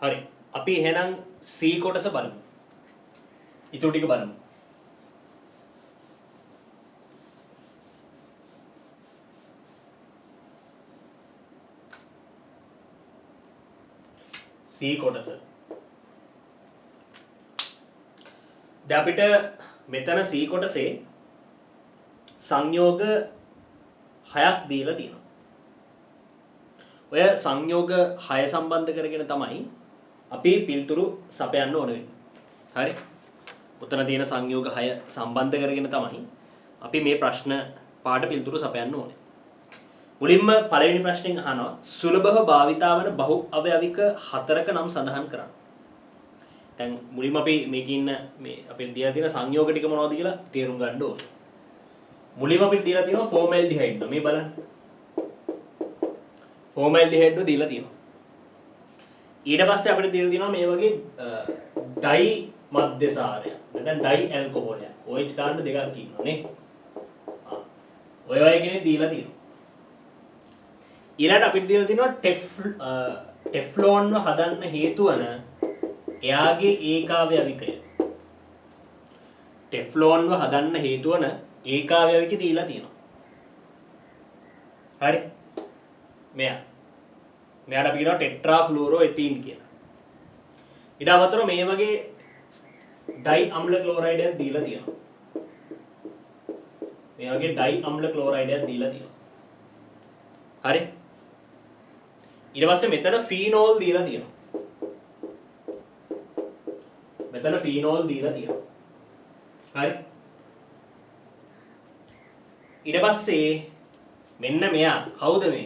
හරි. අපි එහෙනම් C කොටස බලමු. ඊටු ටික බලමු. C කොටස. දැන් අපිට මෙතන C කොටසේ සංයෝග 6ක් දීලා තියෙනවා. ඔය සංයෝග 6 සම්බන්ධ කරගෙන තමයි අපි පිළිතුරු සපයන්න ඕන වෙන්නේ. හරි? උතන තියෙන සංයෝග 6 සම්බන්ධ කරගෙන තමයි අපි මේ ප්‍රශ්න පාඩ පිළිතුරු සපයන්න ඕනේ. මුලින්ම පළවෙනි ප්‍රශ්نين අහනවා සුලභව භාවිතා වන බහු අවයවික 4ක නම් සඳහන් කරන්න. දැන් මුලින්ම අපි මේකේ ඉන්න මේ අපිට දීලා තියෙන සංයෝග ටික මොනවද කියලා තේරුම් ගන්න ඕනේ. මුලින්ම අපිට දීලා තියෙනවා ෆෝමැල්ඩිහයිඩ් මේ බලන්න. ෆෝමැල්ඩිහයිඩ් දීලා තියෙනවා. ඊට පස්සේ අපිට දීලා තියෙනවා මේ වගේ ඩයි මධ්‍යසාරය. නැත්නම් ඩයි ඇල්කොහොලයක්. OH ගන්න දෙකක් ඉන්නවා නේ. ඔය වගේ කෙනෙක් දීලා තියෙනවා. ඊළඟට අපිට දීලා තියෙනවා ටෙෆ්ලෝන්ව හදන්න හේතු වන එයාගේ ඒකාවයවිකය. ටෙෆ්ලෝන්ව හදන්න හේතු වන ඒකාවයවික දීලා තියෙනවා. හරි? මෙයාට අපි කියනවා ටෙට්‍රාෆ්ලුරෝ එතීන් කියලා. ඊට අමතරව මේ වගේ ඩයි අම්ල ක්ලෝරයිඩයක් දීලා තියෙනවා. මේ වගේ ඩයි අම්ල ක්ලෝරයිඩයක් දීලා තියෙනවා. හරි? ඊට පස්සේ මෙතන ෆීනෝල් දීලා තියෙනවා. මෙතන ෆීනෝල් දීලා තියෙනවා. හරි? ඊට පස්සේ මෙන්න මෙයා කවුද මේ?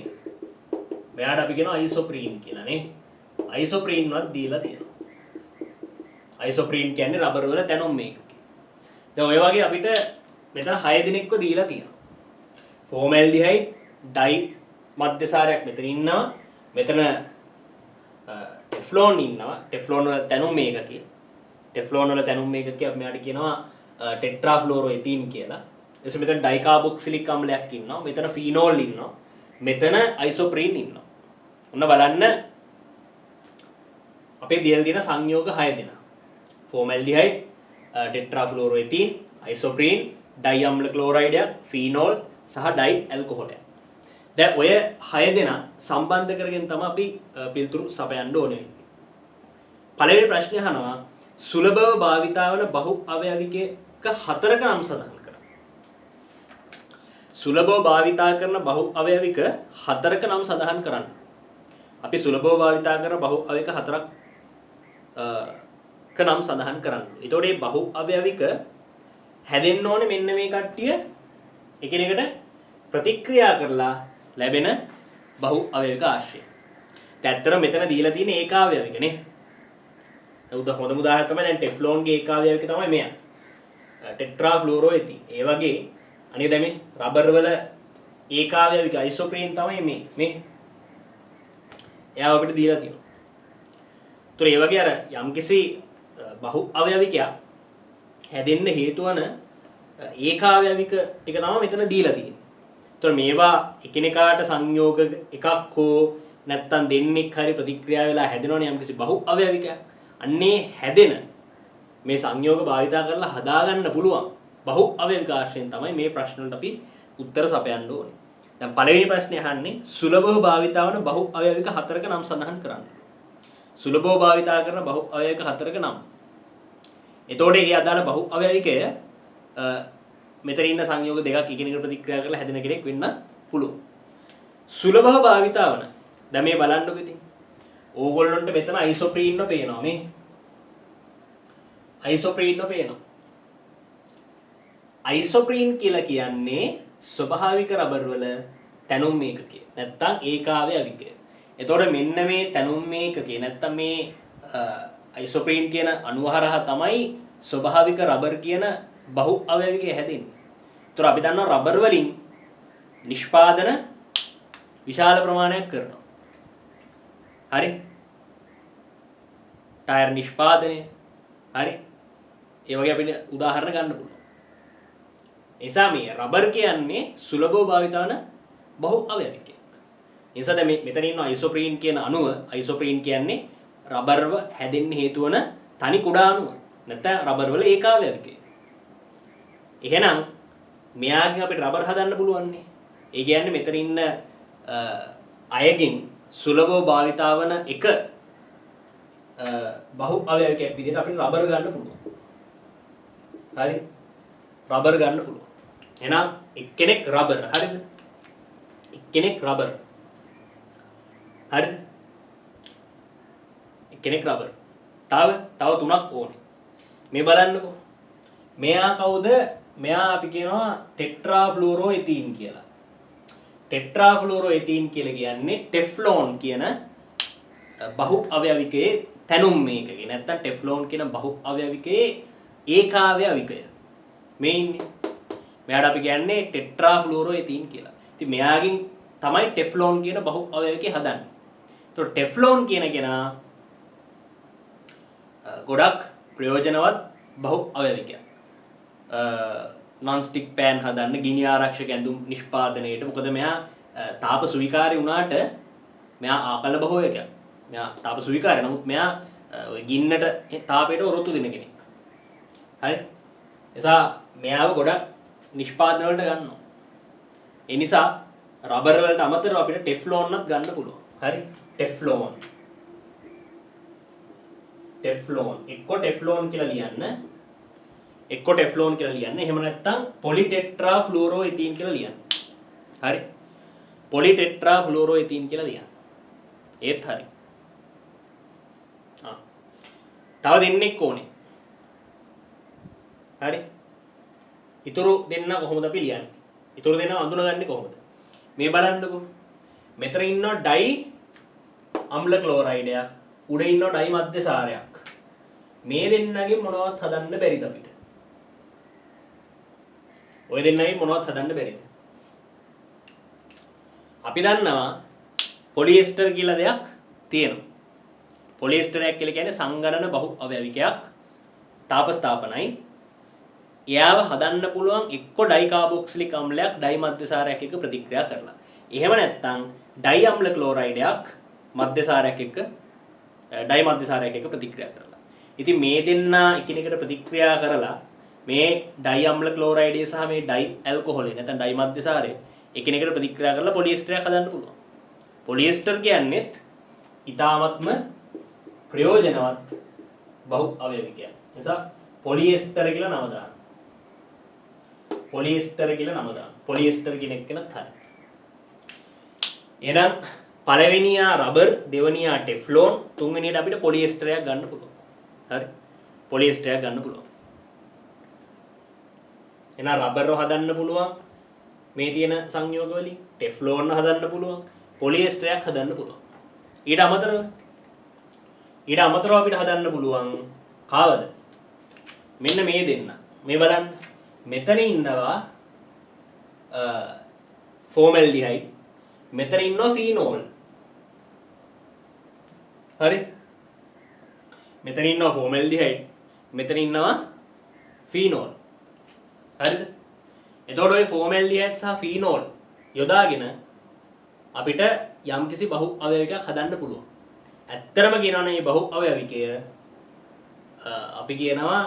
මෙයාට අපි කියනවා අයිසෝප්‍රීන් කියලා නේ. අයිසෝප්‍රීන් වත් දීලා තියෙනවා. අයිසෝප්‍රීන් කියන්නේ රබර් වල තැනුම් මේකකේ. දැන් ඔය වගේ අපිට මෙතන 6 දිනක්ව දීලා තියෙනවා. ෆෝමැල්ඩිහයිඩ් ඩයි මධ්‍යසාරයක් මෙතන ඉන්නවා. මෙතන ටෙෆ්ලෝන් ඉන්නවා. ටෙෆ්ලෝන් වල තැනුම් මේකකේ. ටෙෆ්ලෝන් වල තැනුම් මේකකේ අපි මෙයාට කියනවා ටෙට්‍රාෆ්ලෝරෝ එතීන් කියලා. එතකොට මෙතන ඩයිකාබොක්සිලික් අම්ලයක් ඉන්නවා. මෙතන ෆීනෝල් ඉන්නවා. මෙතන අයිසෝප්‍රීන් ඉන්නවා. ඔන්න බලන්න අපේ දීලා තියෙන සංයෝග 6 දෙනා. ෆෝමැල්ඩිහයිඩ්, ටෙට්‍රාෆ්ලෝරෝ එතීන්, අයිසෝප්‍රීන්, ඩයි අම්ල ක්ලෝරයිඩයක්, ෆීනෝල් සහ ඩයි ඇල්කොහොලයක්. දැන් ඔය 6 දෙනා සම්බන්ධ කරගෙන තමයි අපි පිළිතුරු සපයන්න ඕනේ. පළවෙනි ප්‍රශ්නේ අහනවා සුලභව භාවිතා වන බහු අවයවික 4ක නම් සඳහන් කරන්න. සුලභව භාවිතා කරන බහු අවයවික 4ක නම් සඳහන් කරන්න. අපි සුලභව භාවිතා කරන බහු අවයවික 4ක් ක නම් සඳහන් කරන්න. ඒතකොට මේ බහු අවයවික හැදෙන්න ඕනේ මෙන්න මේ කට්ටිය එකිනෙකට ප්‍රතික්‍රියා කරලා ලැබෙන බහු අවයවික ආශ්‍රය. ඇත්තටම මෙතන දීලා තියෙන ඒකාවයවික නේ. හොඳම උදාහරණය තමයි දැන් ටෙෆ්ලෝන්ගේ ඒකාවයවික තමයි මෙයා. ටෙට්‍රාෆ්ලුරෝ එතීන්. ඒ වගේ අනේ දැන් මේ රබර් වල ඒකාවයවික අයිසෝප්‍රීන් තමයි මේ. එයාව අපිට දීලා තියෙනවා. ඒතර ඒ වගේ අර යම්කිසි බහු අවයවිකයක් හැදෙන්න හේතු වන ඒකාවයවික ටික තමයි මෙතන දීලා තියෙන්නේ. ඒතර මේවා එකිනෙකාට සංයෝග එකක් හෝ නැත්තම් දෙන්නෙක් හරි ප්‍රතික්‍රියා වෙලා හැදෙනවනේ යම්කිසි බහු අවයවිකයක්. අන්නේ හැදෙන මේ සංයෝග භාවිතා කරලා හදාගන්න පුළුවන් බහු අවයවික ආශ්‍රයෙන් තමයි මේ ප්‍රශ්න වලට අපි උත්තර සපයන්න ඕනේ. දැන් පළවෙනි ප්‍රශ්නේ අහන්නේ සුලභව භාවිතා වන බහු අවයවික 4ක නම් සඳහන් කරන්න. සුලභව භාවිතා කරන බහු අවයවික 4ක නම්. එතකොට ඒ අදාළ බහු අවයවිකය මෙතන ඉන්න සංයෝග දෙකක් එකිනෙකට ප්‍රතික්‍රියා කරලා හැදෙන කෙනෙක් වෙන්න පුළුවන්. සුලභව භාවිතා වන. දැන් මේ බලන්නකො ඉතින්. ඕගොල්ලන්ට මෙතන අයිසෝප්‍රීන්ව පේනවා මේ. අයිසෝප්‍රීන්ව පේනවා. අයිසෝප්‍රීන් කියලා කියන්නේ ස්වභාවික රබර් වල තැනුම් මේකකය. නැත්තම් ඒකාවයවිකය. එතකොට මෙන්න මේ තැනුම් මේකකය නැත්තම් මේ අයිසෝප්‍රීන් කියන අණුව හරහා තමයි ස්වභාවික රබර් කියන බහු අවයවිකය හැදෙන්නේ. ඒතර අපි දන්නවා රබර් වලින් නිෂ්පාදන විශාල ප්‍රමාණයක් කරනවා. හරි? ටයර් නිෂ්පාදනය. හරි? ඒ වගේ අපිට උදාහරණ ගන්න පුළුවන්. එසා මේ රබර් කියන්නේ සුලභව භාවිතවන බහු අවයවිකයක්. ඒ නිසා දැන් මෙතන ඉන්න අයිසෝප්‍රීන් කියන අණුව අයිසෝප්‍රීන් කියන්නේ රබර්ව හැදෙන්න හේතු වන තනි කුඩා අණුව. නැත්නම් රබර් වල ඒකාවයවිකය. එහෙනම් මෙයාගෙන් අපිට රබර් හදන්න පුළුවන් නේ. ඒ කියන්නේ මෙතන ඉන්න අයගෙන් සුලභව භාවිතා වන එක බහු අවයවයක් විදිහට අපිට රබර් ගන්න පුළුවන්. හරි. රබර් ගන්න පුළුවන්. එහෙනම් එක්කෙනෙක් රබර්. හරිද? එක්කෙනෙක් රබර්. හරිද? එක්කෙනෙක් රබර්. තව තුනක් ඕනේ. මේ බලන්නකෝ. මෙයා කවුද? මෙයා අපි කියනවා ටෙට්‍රාෆ්ලුරෝ එතීන් කියලා. ටෙට්‍රාෆ්ලුරෝ එතීන් කියලා කියන්නේ ටෙෆ්ලෝන් කියන බහු අවයවිකයේ තැනුම් මේකකේ. නැත්තම් ටෙෆ්ලෝන් කියන බහු අවයවිකයේ ඒකාවයවිකය. මේ ඉන්නේ. මෙයාට අපි කියන්නේ ටෙට්‍රාෆ්ලුරෝ එතීන් කියලා. ඉතින් මෙයාගෙන් තමයි ටෙෆ්ලෝන් කියන බහු අවයවිකය හදන්නේ. ඒතකොට ටෙෆ්ලෝන් කියන කෙනා ගොඩක් ප්‍රයෝජනවත් බහු අවයවිකයක්. non stick pan හදන්න, ගිනි ආරක්ෂක ඇඳුම් නිෂ්පාදනයේට. මොකද මෙයා තාප සුවිකාරී වුණාට මෙයා ආකල බහුවයකයක්. මෙයා තාප සුවිකාරී. නමුත් මෙයා ඔය ගින්නට තාපයට ඔරොත්තු දෙන කෙනෙක්. හරි? එසා මෙයාව ගොඩක් නිෂ්පාදන වලට ගන්නවා. ඒ නිසා රබර් වලට අමතරව අපිට ටෙෆ්ලෝන් එකක් ගන්න පුළුවන්. හරි? ටෙෆ්ලෝන්. එක්ක ටෙෆ්ලෝන් කියලා ලියන්න. එහෙම නැත්නම් පොලිටෙට්‍රාෆ්ලුරෝ එතීන් කියලා ලියන්න. හරි? පොලිටෙට්‍රාෆ්ලුරෝ එතීන් කියලා ලියන්න. ඒත් හරි. තව දෙන්නෙක් ඕනේ. හරි? ඊතුරු දෙන්න කොහොමද අපි ලියන්නේ? ඊතුරු දෙන්න අඳුනගන්නේ කොහොමද? මේ බලන්නකෝ. මෙතන ඉන්නවා ඩයි අම්ල ක්ලෝරයිඩයක්. උඩ ඉන්නවා ඩයි මධ්‍යසාරයක්. මේ දෙන්නගෙන් මොනවත් හදන්න බැරිද අපිට? ඔය දෙන්නගෙන් මොනවත් හදන්න බැරිද? අපි දන්නවා පොලිඑස්ටර් කියලා දෙයක් තියෙනවා. පොලිඑස්ටරයක් කියලා කියන්නේ සංගණන බහු අවයවිකයක්. තාපස්ථාපනයි. එයාව හදන්න පුළුවන් එක්ක ඩයිකාබොක්සිලික් අම්ලයක් ඩයි මධ්‍යසාරයක් එක්ක ප්‍රතික්‍රියා කරලා. එහෙම නැත්නම් ඩයි අම්ල ක්ලෝරයිඩයක් මධ්‍යසාරයක් එක්ක ඩයි මධ්‍යසාරයක් එක්ක ප්‍රතික්‍රියා කරලා. ඉතින් මේ දෙන්න එකිනෙකට ප්‍රතික්‍රියා කරලා මේ ඩයි අම්ල ක්ලෝරයිඩය සහ මේ ඩයි ඇල්කොහොලේ නැත්නම් ඩයි මධ්‍යසාරය එකිනෙකට ප්‍රතික්‍රියා කරලා පොලිඑස්ටරයක් හදන්න පුළුවන්. පොලිඑස්ටර් කියන්නේත් ඊටාත්ම ප්‍රයෝජනවත් බහු අවයවිකයක්. නිසා පොලිඑස්ටර් කියලා නම දාන්න. පොලිඑස්ටර් කියන එක නත් හරි. එහෙනම් පළවෙනියා රබර්, දෙවෙනියා ටෙෆ්ලෝන්, තුන්වෙනියට අපිට පොලිඑස්ටරයක් ගන්න පුළුවන්. හරි? පොලිඑස්ටරයක් ගන්න පුළුවන්. එහෙනම් රබර්ව හදන්න පුළුවන්. මේ තියෙන සංයෝග වලින් ටෙෆ්ලෝන් හදන්න පුළුවන්. පොලිඑස්ටරයක් හදන්න පුළුවන්. ඊට අමතරව අපිට හදන්න පුළුවන් කාවද? මෙන්න මේ දෙන්න. මේ බලන්න. මෙතන ඉන්නවා ෆෝමල්ඩිහයිඩ්. මෙතන ඉන්නවා ෆීනෝල්. හරි? මෙතන ඉන්නවා ෆෝමල්ඩිහයිඩ්. මෙතන ඉන්නවා ෆීනෝල්. හරිද? එතකොට ඔය ෆෝමල්ඩිහයිඩ් සහ ෆීනෝල් යොදාගෙන අපිට යම්කිසි බහු අවයවිකයක් හදන්න පුළුවන්. ඇත්තරම කියනවා නම් මේ බහු අවයවිකය අපි කියනවා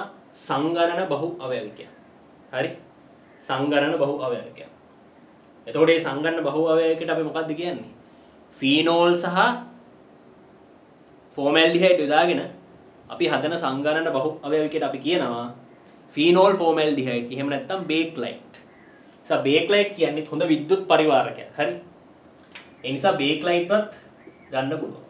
සංගණන බහු අවයවිකයක්. හරි? සංගණන බහු අවයවිකයක්. එතකොට මේ සංගණන බහු අවයවිකයට අපි මොකක්ද කියන්නේ? ෆීනෝල් සහ ෆෝමල්ඩිහයිඩ් යොදාගෙන අපි හදන සංගණන බහු අවයවිකයට අපි කියනවා ෆීනෝල් ෆෝමල්ඩිහයිඩ්. එහෙම නැත්නම් බේක්ලයිට්. බේක්ලයිට් කියන්නේ හොඳ විද්‍යුත් පරිවාරකයක්. හරි? ඒ නිසා බේක්ලයිට්වත් ගන්න පුළුවන්.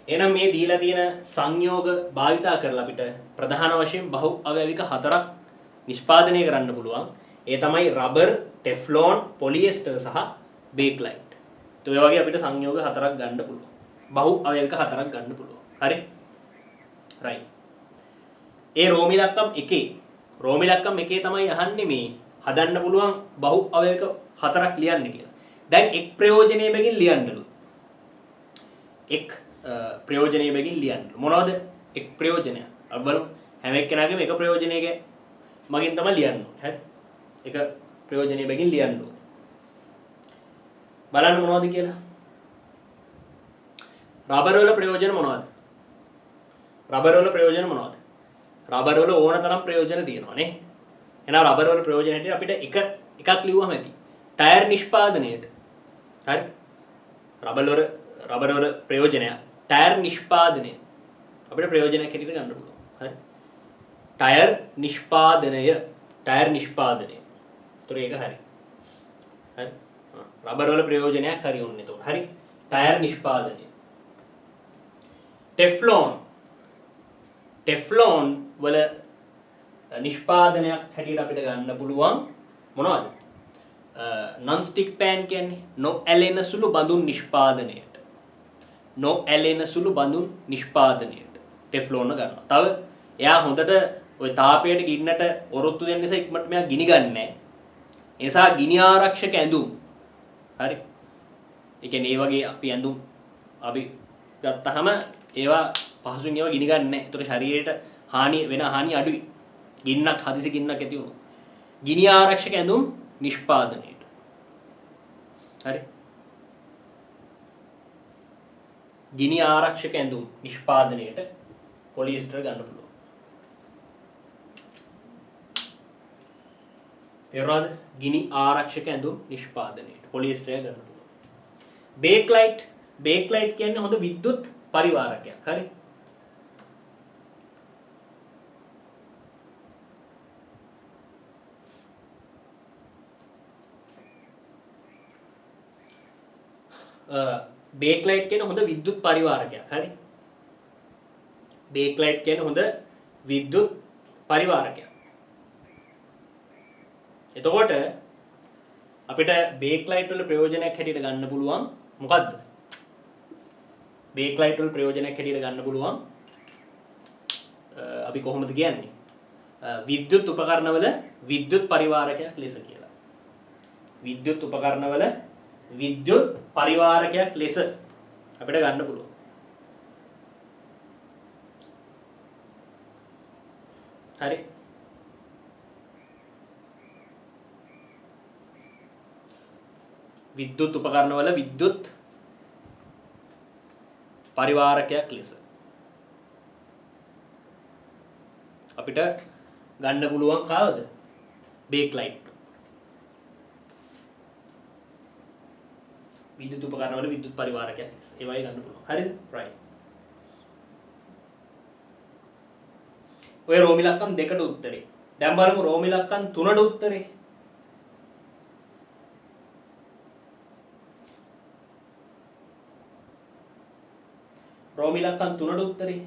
එහෙනම් මේ දීලා තියෙන සංයෝග භාවිතා කරලා අපිට ප්‍රධාන වශයෙන් බහු අවයවික හතරක් නිෂ්පාදනය කරන්න පුළුවන්. ඒ තමයි රබර්, ටෙෆ්ලෝන්, පොලිඑස්ටර් සහ බේක්ලයිට්. ඒ වගේ අපිට සංයෝග හතරක් ගන්න පුළුවන්. බහු අවයවික හතරක් ගන්න පුළුවන්. හරි? right. ඒ රෝමි ලක්කම් එකේ තමයි අහන්නේ මේ හදන්න පුළුවන් බහු අවයවික හතරක් ලියන්න කියලා. දැන් එක් ප්‍රයෝජනයේ බැගින් ලියන්නලු. එක් ප්‍රයෝජනයේ බැගින් ලියන්න. මොනවද එක් ප්‍රයෝජනය? අපි බලමු. හැම එක්කෙනාගේම එක ප්‍රයෝජනයක මගින් තමයි ලියන්න ඕනේ. හරි? එක ප්‍රයෝජනයේ බැගින් ලියන්න ඕනේ. බලන්න මොනවද කියලා. රබර් වල ප්‍රයෝජන මොනවද? රබර් වල ප්‍රයෝජන මොනවද? රබර් වල ඕන තරම් ප්‍රයෝජන තියෙනවා නේ. එහෙනම් රබර් වල ප්‍රයෝජන හැටියට අපිට එකක් ලියුවම ඇති. ටයර් නිෂ්පාදනයේට. හරි. රබර් වල ප්‍රයෝජනය ටයර් නිෂ්පාදනය අපිට ප්‍රයෝජනයක් හැටියට ගන්න පුළුවන්. හරි. ටයර් නිෂ්පාදනය. ඒතර ඒක හරි. හරි. රබර් වල ප්‍රයෝජනයක් හරි උන්නේ එතකොට. හරි. ටයර් නිෂ්පාදනය. ටෙෆ්ලෝන් වල නිෂ්පාදනයක් හැටියට අපිට ගන්න පුළුවන් මොනවද? non stick pan කියන්නේ නොඇලෙන සුළු බඳුන් නිෂ්පාදනයට. නොඇලෙන සුළු බඳුන් නිෂ්පාදනයට ටෙෆ්ලෝන් ගන්නවා. තව එයා හොඳට ওই තාපයට ගින්නට ඔරොත්තු දෙන්න නිසා ඉක්මනට මෙයා ගිනි ගන්නෑ. ඒ නිසා ගිනි ආරක්ෂක ඇඳුම්. හරි. ඒ කියන්නේ මේ වගේ අපි ඇඳුම් අපි ගත්තාම ඒවා පහසුවෙන් ඒවා ගිනි ගන්නෑ. ඒතර ශරීරයට හානි අඩුයි. හදිසි ගින්නක් ඇති වුණොත්. ගිනි ආරක්ෂක ඇඳුම් නිෂ්පාදනයට. හරි. ගිනි ආරක්ෂක ඇඳුම් නිෂ්පාදනයට පොලිස්ටර් ගන්න පුළුවන්. තේරුණාද? ගිනි ආරක්ෂක ඇඳුම් නිෂ්පාදනයට පොලිස්ටර් ගන්න පුළුවන්. බේක්ලයිට් කියන්නේ හොඳ විද්‍යුත් පරිවාරකයක්. හරි. බේක්ලයිට් කියන්නේ හොඳ විද්‍යුත් පරිවාරකයක්. හරි. බේක්ලයිට් කියන්නේ හොඳ විද්‍යුත් පරිවාරකයක්. එතකොට අපිට බේක්ලයිට් වල ප්‍රයෝජනයක් හැටියට ගන්න පුළුවන් මොකද්ද? බේක්ලයිට් වල ප්‍රයෝජනයක් හැටියට ගන්න පුළුවන් අපි කොහොමද කියන්නේ? විද්‍යුත් උපකරණවල විද්‍යුත් පරිවාරකයක් ලෙස කියලා. විද්‍යුත් උපකරණවල විද්‍යුත් පරිවාරකයක් ලෙස අපිට ගන්න පුළුවන්. හරි. විද්‍යුත් උපකරණවල විද්‍යුත් පරිවාරකයක් ලෙස අපිට ගන්න පුළුවන් කාවද? බේක්ලයිට්. විද්‍යුත් උපකරණවල විද්‍යුත් පරිවාරකයක් ඒවයි ගන්න පුළුවන්. හරිද? right. ඔය රෝම ඉලක්කම් දෙකට උත්තරේ. දැන් බලමු රෝම ඉලක්කම් තුනට උත්තරේ. රෝම ඉලක්කම් තුනට උත්තරේ.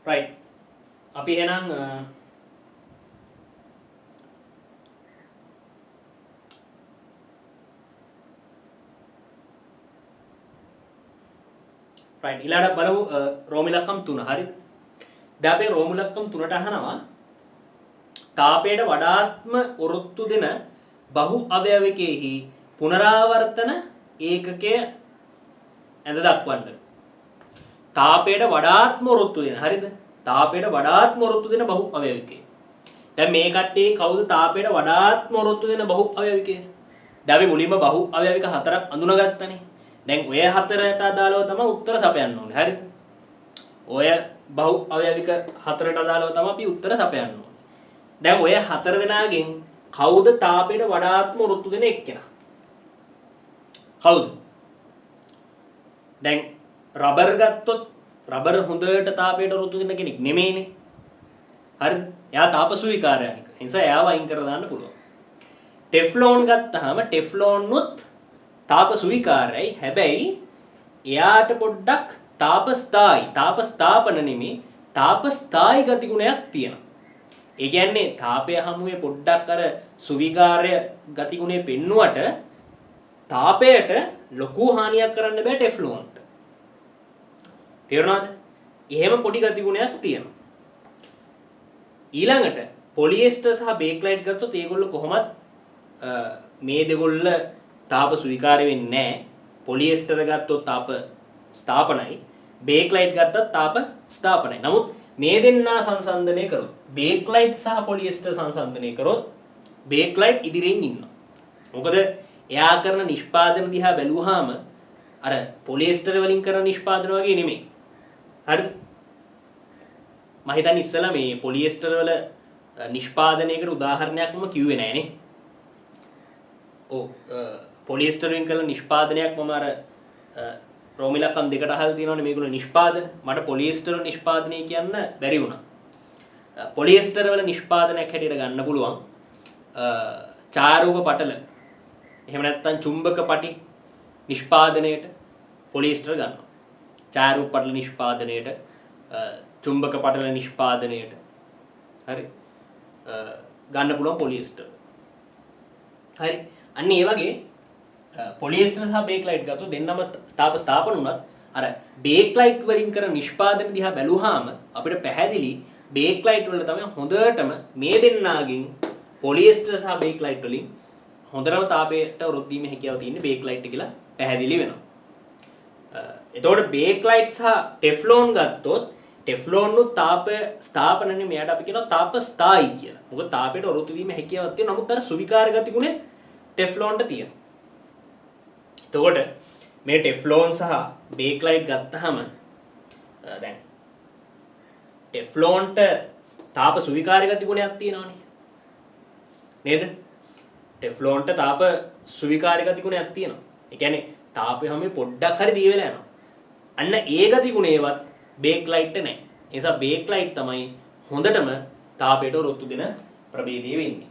right. අපි එහෙනම් right ඊළඟට බලමු රෝම ඉලක්කම් 3. හරිද? දැන් අපි රෝම ඉලක්කම් 3ට අහනවා තාපයට වඩාත්ම ඔරොත්තු දෙන බහු අවයවකෙහි පුනරාවර්තන ඒකකය ඇඳ දක්වන්න. තාපයට වඩාත්ම ඔරොත්තු දෙන. හරිද? තාපයට වඩාත්ම ඔරොත්තු දෙන බහු අවයවකය. දැන් මේ කට්ටියේ කවුද තාපයට වඩාත්ම ඔරොත්තු දෙන බහු අවයවකය? දැන් අපි මුලින්ම බහු අවයවික හතරක් අඳුනගත්තනේ. දැන් ඔය හතරට අදාළව තමයි උත්තර සපයන්න ඕනේ. හරිද? ඔය බහු අවයවික හතරට අදාළව තමයි අපි උත්තර සපයන්න ඕනේ. දැන් ඔය හතර දෙනාගෙන් කවුද තාපයට වඩාත්ම ඔරොත්තු දෙන එක්කෙනා? කවුද? දැන් රබර් ගත්තොත් රබර් හොඳට තාපයට ඔරොත්තු දෙන කෙනෙක් නෙමෙයිනේ. හරිද? එයා තාප සුවිකාරයක්. ඒ නිසා එයාව අයින් කරලා දාන්න පුළුවන්. ටෙෆ්ලෝන් ගත්තාම ටෙෆ්ලෝන්නුත් තාප සුවිකාරයි. හැබැයි එයාට පොඩ්ඩක් තාප ස්ථාපන නෙමෙයි තාප ස්ථායි ගතිගුණයක් තියෙනවා. ඒ කියන්නේ තාපය හමුවේ පොඩ්ඩක් අර සුවිකාරය ගතිගුණේ පෙන්නුවට තාපයට ලොකු හානියක් කරන්න බෑ ටෙෆ්ලෝන්ට. තේරුණාද? එහෙම පොඩි ගතිගුණයක් තියෙනවා. ඊළඟට පොලිඑස්ටර් සහ බේක්ලයිට් ගත්තොත් ඒගොල්ලෝ කොහොමත් මේ දෙගොල්ල තාප ස්වීකාරය වෙන්නේ නැහැ. පොලිඑස්ටර් ගත්තොත් තාප ස්ථාපනයි, බේක්ලයිට් ගත්තත් තාප ස්ථාපනයි. නමුත් මේ දෙන්නා සංසන්දනය කරොත් බේක්ලයිට් සහ පොලිඑස්ටර් සංසන්දනය කරොත් බේක්ලයිට් ඉදිරියෙන් ඉන්නවා. මොකද එයා කරන නිෂ්පාදන දිහා බැලුවාම අර පොලිඑස්ටර් වලින් කරන නිෂ්පාදන වගේ නෙමෙයි. හරිද? මම හිතන්නේ ඉස්සලා මේ පොලිඑස්ටර් වල නිෂ්පාදනයකට උදාහරණයක් මම කිව්වේ නෑනේ. ඔව් පොලිඑස්ටර් වලින් කරන නිෂ්පාදනයක් මම අර රෝමිලකම් දෙකට අහලා තියෙනවානේ මේගොල්ලෝ නිෂ්පාදන. මට පොලිඑස්ටර් නිෂ්පාදනය කියන්න බැරි වුණා. පොලිඑස්ටර් වල නිෂ්පාදනයක් හැටියට ගන්න පුළුවන් ඡායාරූප පටල. එහෙම නැත්නම් චුම්බක පටි නිෂ්පාදනයේට පොලිඑස්ටර් ගන්නවා. ඡායාරූප පටල නිෂ්පාදනයේට චුම්බක පටල නිෂ්පාදනයේට හරි ගන්න පුළුවන් පොලිඑස්ටර්. හරි. අන්න ඒ වගේ පොලිඑස්ටර් සහ බේක්ලයිට් ගත්තොත් දෙන්නම තාප ස්ථාපන වුණත් අර බේක්ලයිට් වලින් කරන නිෂ්පාදන දිහා බැලුවාම අපිට පැහැදිලි බේක්ලයිට් වල තමයි හොඳටම මේ දෙන්නාගෙන් පොලිඑස්ටර් සහ බේක්ලයිට් වලින් හොඳටම තාපයට වෘද්ධි වීමේ හැකියාව තියෙන්නේ බේක්ලයිට් කියලා පැහැදිලි වෙනවා. එතකොට බේක්ලයිට් සහ ටෙෆ්ලෝන් ගත්තොත් ටෙෆ්ලෝන්නුත් තාප ස්ථාපනනේ මෙයාට අපි කියනවා තාප ස්ථායි කියලා. මොකද තාපයට වෘද්ධි වීමේ හැකියාවක් තියෙනවා. නමුත් අර සුවිකාර ගති ගුණෙත් ටෙෆ්ලෝන්ට තියෙනවා. එතකොට මේ ටෙෆ්ලෝන් සහ බේක්ලයිට් ගත්තාම දැන් ටෙෆ්ලෝන්ට තාප සුවිකාර ගති ගුණයක් තියෙනවනේ. නේද? ටෙෆ්ලෝන්ට තාප සුවිකාර ගති ගුණයක් තියෙනවා. ඒ කියන්නේ තාපය හැම පොඩ්ඩක් හරි දී වෙලා යනවා. අන්න ඒ ගති ගුණේවත් බේක්ලයිට් නැහැ. ඒ නිසා බේක්ලයිට් තමයි හොඳටම තාපයට රොත්තු දෙන ප්‍රභේදය වෙන්නේ.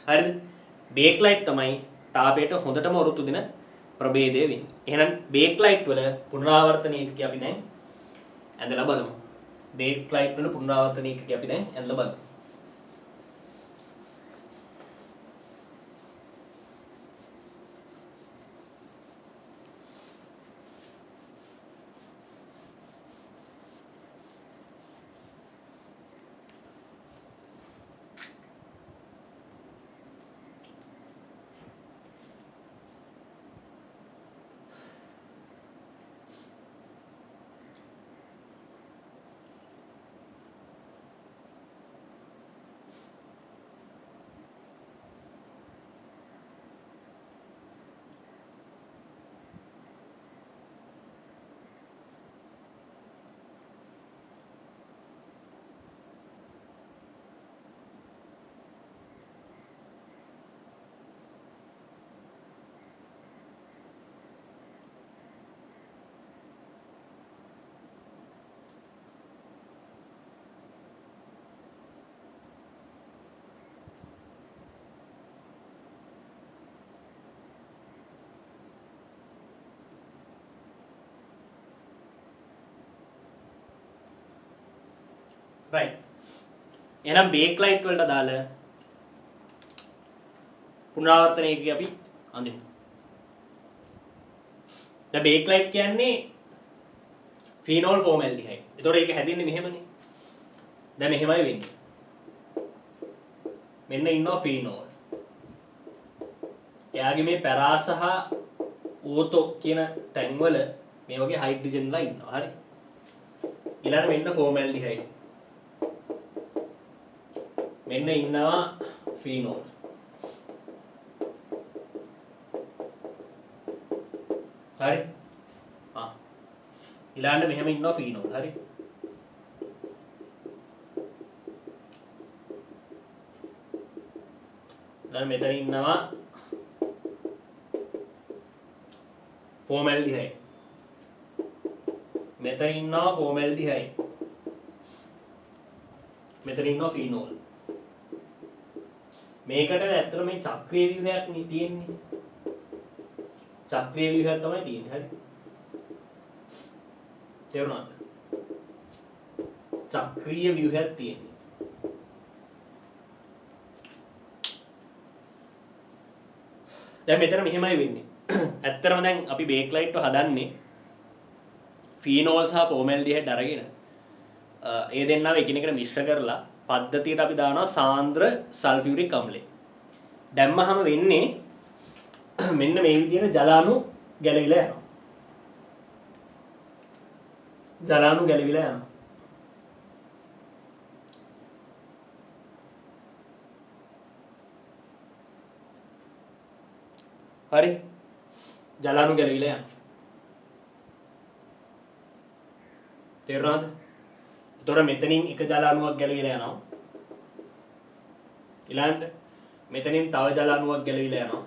හරිද? බේක්ලයිට් තමයි තාපයට හොඳටම රොත්තු දෙන ප්‍රභේදය වෙන්නේ. එහෙනම් බේක්ලයිට් වල පුනරාවර්තනයේදී අපි දැන් ඇඳලා බලමු. බේක්ලයිට් වල පුනරාවර්තනයේදී අපි දැන් ඇඳලා බලමු. right. එහෙනම් බේක්ලයිට් වලට දාල පුනරාවර්තනයේදී අපි අඳිමු. දැන් බේක්ලයිට් කියන්නේ ෆීනෝල් ෆෝමැල්ඩිහයිඩ්. ඒතකොට ඒක හැදෙන්නේ මෙහෙමනේ. දැන් මෙහෙමයි වෙන්නේ. මෙන්න ඉන්නවා ෆීනෝල්. එයාගේ මේ පැරා සහ ඕතෝ කියන තැන්වල මේ වගේ හයිඩ්‍රජන්ලා ඉන්නවා. හරි. ඊළඟට මෙන්න ෆෝමැල්ඩිහයිඩ්. මෙන්න ඉන්නවා ෆීනෝල්. හරි ඊළඟට මෙහෙම ඉන්නවා ෆීනෝල් හරි දැන් මෙතන ඉන්නවා ෆෝමැල්ඩිහයිඩ් මෙතන ඉන්නවා ෆෝමැල්ඩිහයිඩ් මෙතන ඉන්නවා ෆීනෝල් මේකට ඇත්තට මේ චක්‍රීය ව්‍යුහයක් නේ තියෙන්නේ චක්‍රීය ව්‍යුහයක් තමයි තියෙන්නේ හරි තේරුණාද චක්‍රීය ව්‍යුහයක් තියෙන්නේ දැන් මෙතන මෙහෙමයි වෙන්නේ ඇත්තටම දැන් අපි බේක්ලයිට් එක හදන්නේ ෆීනෝල් සහ ෆෝමැල්ඩිහයිඩ් අරගෙන ඒ දෙන්නව එකිනෙකට මිශ්‍ර කරලා පද්ධතියට අපි දානවා සාන්ද්‍ර සල්ෆියුරික් අම්ලය දැම්මහම වෙන්නේ මෙන්න මේ විදිහට ජලාණු ගැලවිලා යනවා ජලාණු ගැලවිලා යනවා හරි ජලාණු ගැලවිලා යනවා තේරුණාද එතකොට මෙතනින් එක ජලාණුවක් ගැලවිලා යනවා ඊළඟට මෙතනින් තව ජලාණුවක් ගැලවිලා යනවා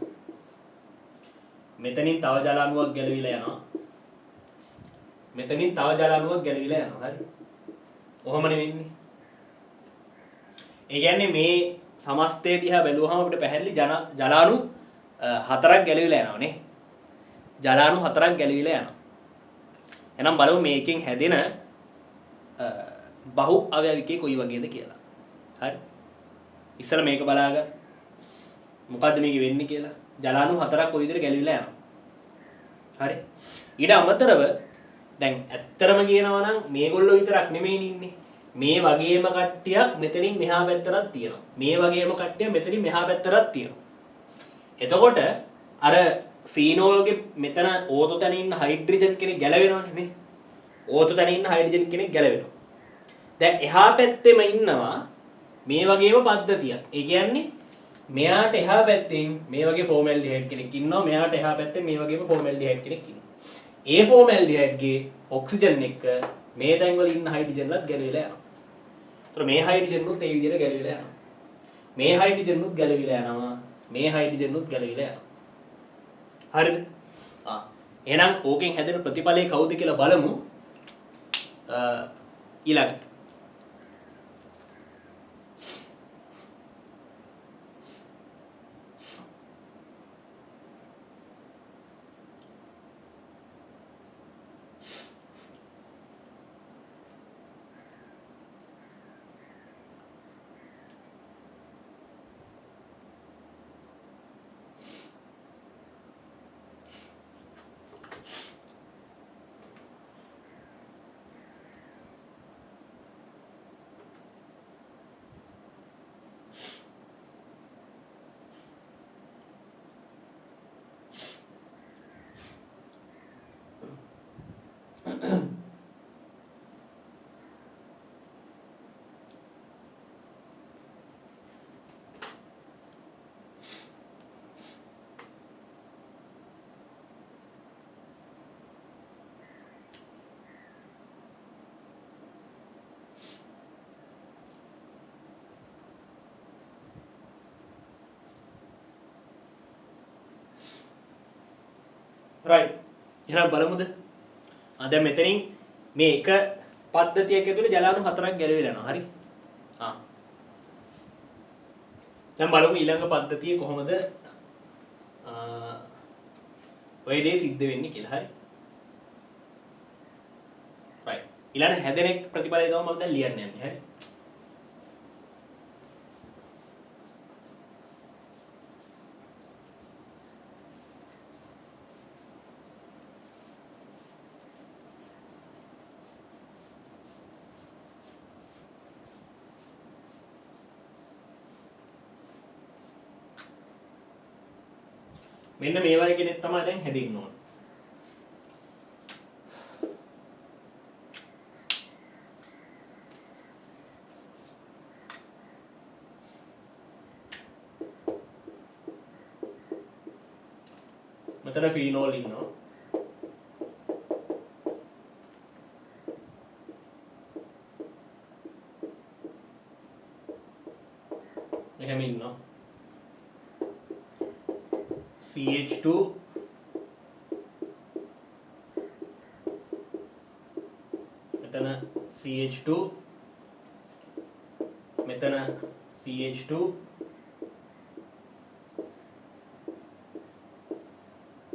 මෙතනින් තව ජලාණුවක් ගැලවිලා යනවා මෙතනින් තව ජලාණුවක් ගැලවිලා යනවා හරි කොහොමද වෙන්නේ ඒ කියන්නේ මේ සමස්තය දිහා බැලුවහම අපිට පැහැදිලි ජලාණු හතරක් ගැලවිලා යනවා නේ ජලාණු හතරක් ගැලවිලා යනවා එහෙනම් බලමු මේකෙන් හැදෙන බහු අවයවිකේ කොයි වගේද කියලා හරි ඉස්සර මේක බලාගන්න මොකද්ද මේක වෙන්නේ කියලා ජලාණු හතරක් කොයි විදිහට ගැලවිලා යනවා හරි ඊට අමතරව දැන් ඇත්තරම කියනවා නම් මේගොල්ලෝ විතරක් නෙමෙයි ඉන්නේ මේ වගේම කට්ටියක් මෙතනින් මෙහා පැත්තටත් තියෙනවා මේ වගේම කට්ටිය මෙතනින් මෙහා පැත්තටත් තියෙනවා එතකොට අර ෆීනෝල්ගේ මෙතන ඕතෝ තැන ඉන්න හයිඩ්‍රජන් කෙනෙක් ගැලවෙනවනේ නේ ඕතෝ තැන ඉන්න හයිඩ්‍රජන් කෙනෙක් ගැලවෙනවා දැන් එහා පැත්තෙම ඉන්නවා මේ වගේම පද්ධතියක් ඒ කියන්නේ මෙයාට එහා පැත්තෙන් මේ වගේ ෆෝමැල්ඩිහයිඩ් කෙනෙක් ඉන්නවා මෙයාට එහා පැත්තෙන් මේ වගේම ෆෝමැල්ඩිහයිඩ් කෙනෙක් ඉන්නවා ඒ ෆෝමැල්ඩිහයිඩ්ගේ ඔක්සිජන් එක මේ තැන් වල ඉන්න හයිඩ්‍රජන්ලත් ගැලවිලා යනවා ඒතර මේ හයිඩ්‍රජන්නුත් ඒ විදිහට ගැලවිලා යනවා මේ හයිඩ්‍රජන්නුත් ගැලවිලා යනවා මේ හයිඩ්‍රජන්නුත් ගැලවිලා යනවා හරිද එහෙනම් ඕකෙන් හැදෙන ප්‍රතිඵලය කවුද කියලා බලමු ඊළඟට right එහෙනම් බලමුද දැන් මෙතනින් මේ එක පද්ධතියක් ඇතුලේ ජලාණු හතරක් ගැලවිලා යනවා හරි දැන් බලමු ඊළඟ පද්ධතිය කොහොමද ඔය දේ සිද්ධ වෙන්නේ කියලා හරි right ඊළඟ හැදෙන ප්‍රතිඵලය තමයි මම දැන් ලියන්න යන්නේ හරි මෙන්න මේ වගේ කෙනෙක් තමයි දැන් හැදින්න ඕන. මෙතන ෆීනෝල් ඉන්නවා. CH2 මෙතන CH2 මෙතන CH2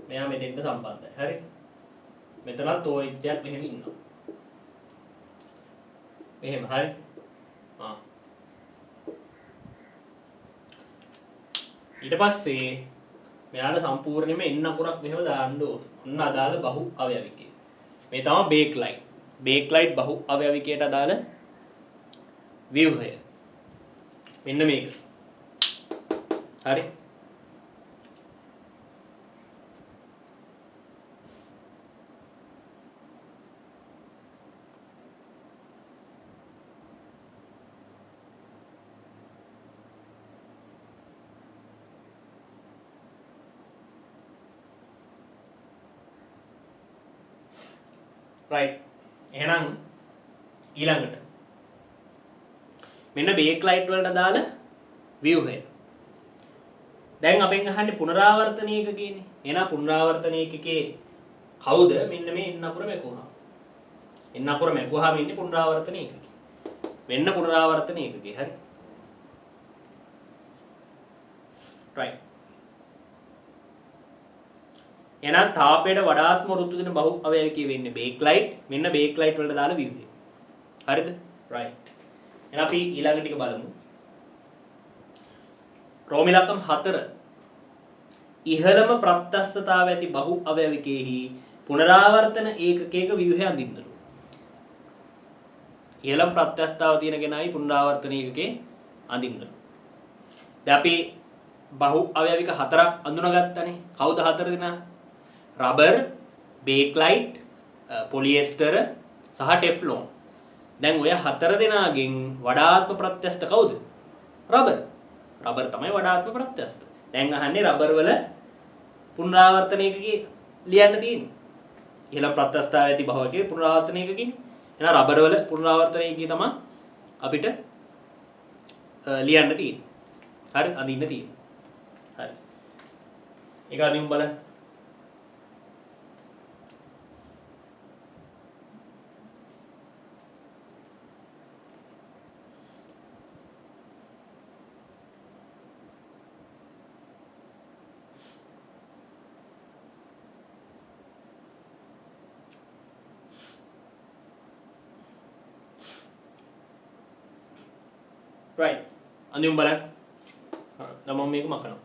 මෙයා මෙතෙන්ට සම්බන්ධයි. හරි. මෙතනත් OH එකක් මෙහෙම ඉන්නවා. මෙහෙම හරි. ඊට පස්සේ මෙයාට සම්පූර්ණයෙන්ම එන්න අකුරක් මෙහෙම දාන්න ඕන. ඔන්න අදාළ බහු අවයවිකය. මේ තමයි බේක්ලයිට්. බේක්ලයිට් බහු අවයවිකයට අදාළ ව්‍යුහය. මෙන්න මේක. හරි. right. එහෙනම් ඊළඟට මෙන්න බේක්ලයිට් වලට අදාළ ව්‍යුහය. දැන් අපෙන් අහන්නේ පුනරාවර්තන ඒකකයනේ. එහෙනම් පුනරාවර්තන ඒකකේ කවුද? මෙන්න මේ එන්න අකුර මැකුවා. එන්න අකුර මැකුවාම ඉන්නේ පුනරාවර්තන ඒකකේ. මෙන්න පුනරාවර්තන ඒකකේ. හරි. right. එහෙනම් තාපයට වඩාත්ම ඍතු දෙන බහු අවයවිකය වෙන්නේ බේක්ලයිට්. මෙන්න බේක්ලයිට් වලට දාලා ව්‍යුහය. හරිද? right. එහෙනම් අපි ඊළඟ ටික බලමු. රෝම ඉලක්කම් 4 ඉහළම ප්‍රත්‍යස්ථතාව ඇති බහු අවයවිකයෙහි පුනරාවර්තන ඒකකයක ව්‍යුහය අඳින්නලු. ඉහළම ප්‍රත්‍යස්ථතාව තියෙන කෙනායි පුනරාවර්තන ඒකකේ අඳින්නලු. දැන් අපි බහු අවයවික 4ක් අඳුනගත්තනේ. කවුද 4 දෙනා? රබර්, බේක්ලයිට්, පොලිඑස්ටර් සහ ටෙෆ්ලෝන්. දැන් ඔය 4 දෙනාගෙන් වඩාත්ම ප්‍රත්‍යස්ත කවුද? රබර්. රබර් තමයි වඩාත්ම ප්‍රත්‍යස්ත. දැන් අහන්නේ රබර් වල පුනරාවර්තන ඒකකේ ලියන්න තියෙන්නේ. ඉහළ ප්‍රත්‍යස්තතාවය ඇති බහුවකේ පුනරාවර්තන ඒකකේ. එහෙනම් රබර් වල පුනරාවර්තන ඒකකේ තමයි අපිට ලියන්න තියෙන්නේ. හරි අඳින්න තියෙන්නේ. හරි. ඒක අඳින්න බලන්න. right. අඳින්න බලන්න. දැන් මම මේක මකනවා.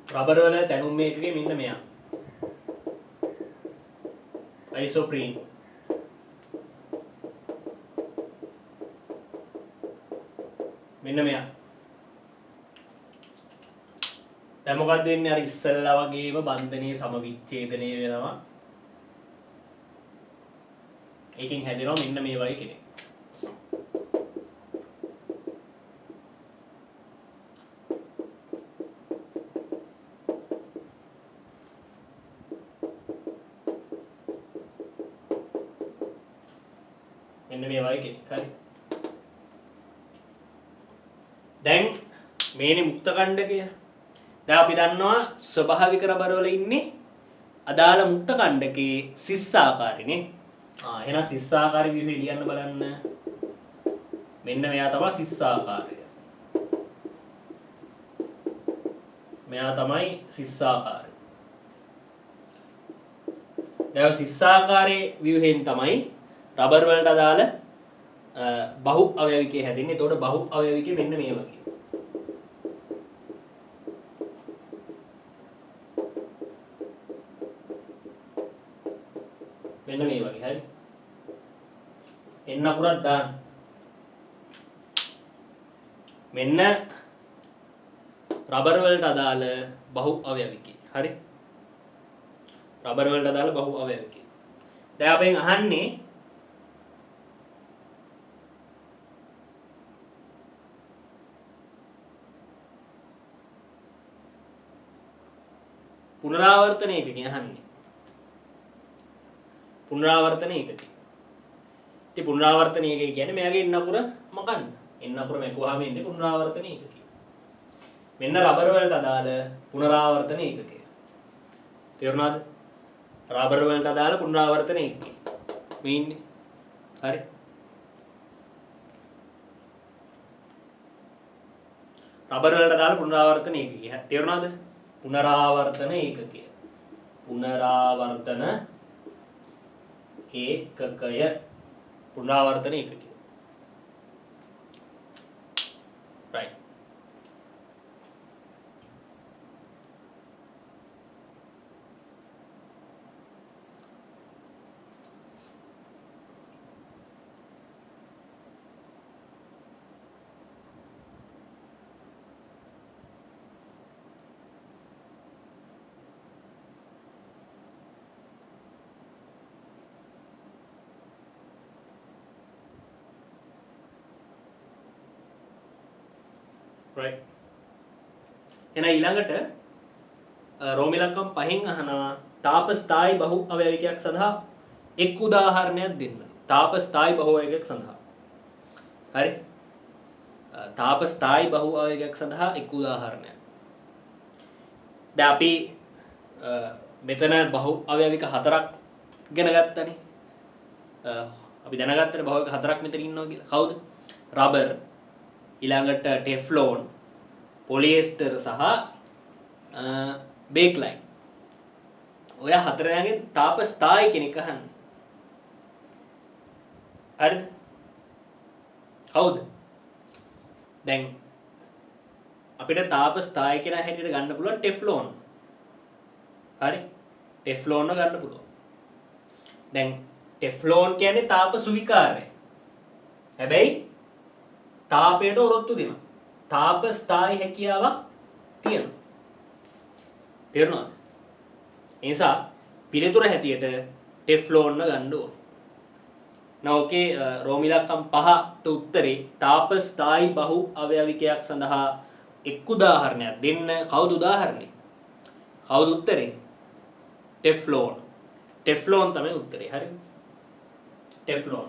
රබර් වල දැනුම් මේකේ මෙන්න මෙයා. අයිසෝප්‍රීන්. මෙන්න මෙයා. දැන් මොකක්ද වෙන්නේ? අර ඉස්සල්ලා වගේම බන්ධනයේ සමවිච්ඡේදනය වෙනවා. ඒකෙන් හැදෙනවා මෙන්න මේ වගේ කෙනෙක්. මෙන්න මේ වගේ කෙනෙක්. හරි. දැන් මේනේ මුක්ත කණ්ඩකය. දැන් අපි දන්නවා ස්වභාවික රබර් වල ඉන්නේ අදාළ මුක්ත කණ්ඩකේ සිස්සාකාරනේ. එහෙනම් සිස්සාකාර ව්‍යුහය ලියන්න බලන්න. මෙන්න මෙයා තමයි සිස්සාකාරය. මෙයා තමයි සිස්සාකාරය. දැන් සිස්සාකාරයේ ව්‍යුහයෙන් තමයි රබර් වලට අදාළ බහු අවයවිකය හැදෙන්නේ. එතකොට බහු අවයවිකය මෙන්න මේ වගේ. මෙන්න මේ වගේ. හරි. එන්න අකුරක් දාන්න. මෙන්න රබර් වලට අදාළ බහු අවයවිකය. හරි. රබර් වලට අදාළ බහු අවයවිකය. දැන් අපෙන් අහන්නේ පුනරාවර්තන ඒකකේ අහන්නේ. පුනරාවර්තන ඒකකය. ඉතින් පුනරාවර්තන ඒකකය කියන්නේ මෙයාගේ එන්න අකුර මකන්න. එන්න අකුර මැකුවාම එන්නේ පුනරාවර්තන ඒකකය. මෙන්න රබර් වලට අදාළ පුනරාවර්තන ඒකකය. තේරුණාද? රබර් වලට අදාළ පුනරාවර්තන ඒකකය. මේ ඉන්නේ. හරි. රබර් වලට අදාළ පුනරාවර්තන ඒකකය. තේරුණාද? පුනරාවර්තන ඒකකය. පුනරාවර්තන ඒකකය. පුනරාවර්තන ඒකකය. right. right. එහෙනම් ඊළඟට රෝම ඉලක්කම් 5න් අහනවා තාප ස්ථායි බහු අවයවිකයක් සඳහා එක් උදාහරණයක් දෙන්න. තාප ස්ථායි බහු අවයවයක් සඳහා. හරි. තාප ස්ථායි බහු අවයවයක් සඳහා එක් උදාහරණයක්. දැන් අපි මෙතන බහු අවයවික 4ක් ඉගෙන ගත්තනේ. අපි දැනගත්තනේ බහු අවයවික 4ක් මෙතන ඉන්නවා කියලා. කවුද? රබර්, ඊළඟට ටෙෆ්ලෝන්, පොලිඑස්ටර් සහ බේක්ලයින්. ඔය හතරෙනාගෙන් තාප ස්ථායි කෙනෙක් අහන්නේ. හරිද? කවුද? දැන් අපිට තාප ස්ථායි කෙනා හැටියට ගන්න පුළුවන් ටෙෆ්ලෝන්. හරි? ටෙෆ්ලෝන්ව ගන්න පුළුවන්. දැන් ටෙෆ්ලෝන් කියන්නේ තාප සුවිකාරය. හැබැයි තාපයට ඔරොත්තු දෙනවා. තාප ස්ථායි හැකියාවක් තියෙනවා. තේරුණාද? ඒ නිසා පිළිතුර හැටියට ටෙෆ්ලෝන්ව ගන්න ඕන. නෝකේ රෝම ඉලක්කම් 5ට උත්තරේ තාප ස්ථායි බහු අවයවිකයක් සඳහා එක් උදාහරණයක් දෙන්න. කවුද උදාහරණේ? කවුද උත්තරේ? ටෙෆ්ලෝන්. ටෙෆ්ලෝන් තමයි උත්තරේ. හරි? ටෙෆ්ලෝන්.